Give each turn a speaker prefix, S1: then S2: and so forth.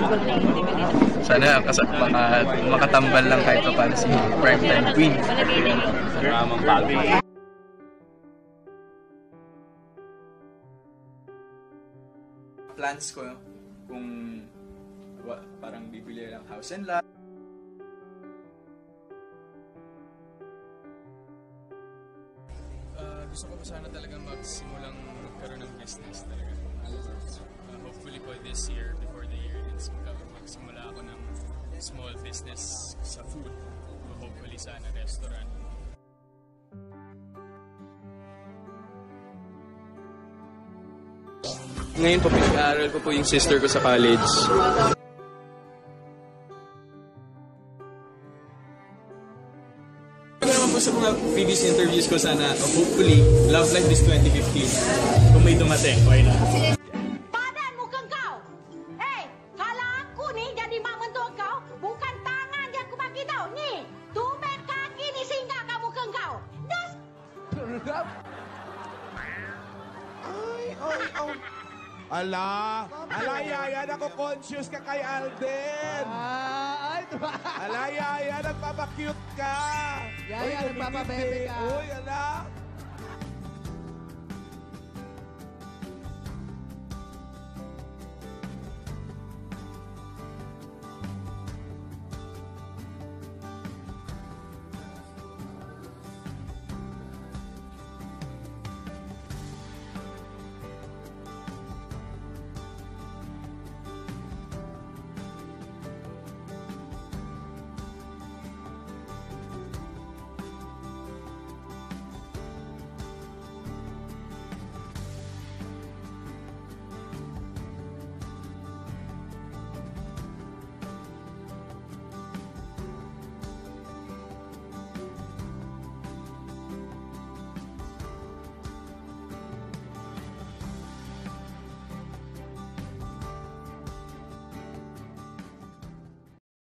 S1: possible na i-develop.
S2: Sana makatambal lang kahit pa para si Primetime Queen.
S3: Ramang bagay.
S2: Plans ko kung parang bibili lang house and lot. Gusto ko pa sana talagang magsimulang magkaroon ng business talaga. Hopefully po this year, before the year ends, magsimula ako ng small business sa food. Hopefully sana restaurant. Ngayon po, pinag-aaral ko po yung sister ko sa college. Sa mga previous interviews ko sana, hopefully, Love Life this 2015. Kung may dumating, why not?
S4: Badan muka kau! Hey, kalau aku ni jadi mak mentua kau, bukan tangan je aku bagi tau. Ni, tumben kaki ni singgah kat muka kau. Das!
S5: Ay. Ala, Yaya, nako-conscious ka kay Alden. Ala, Yaya, nagpapakute ka.
S6: Yaya, nagpapabebe ka.
S5: Uy, ala.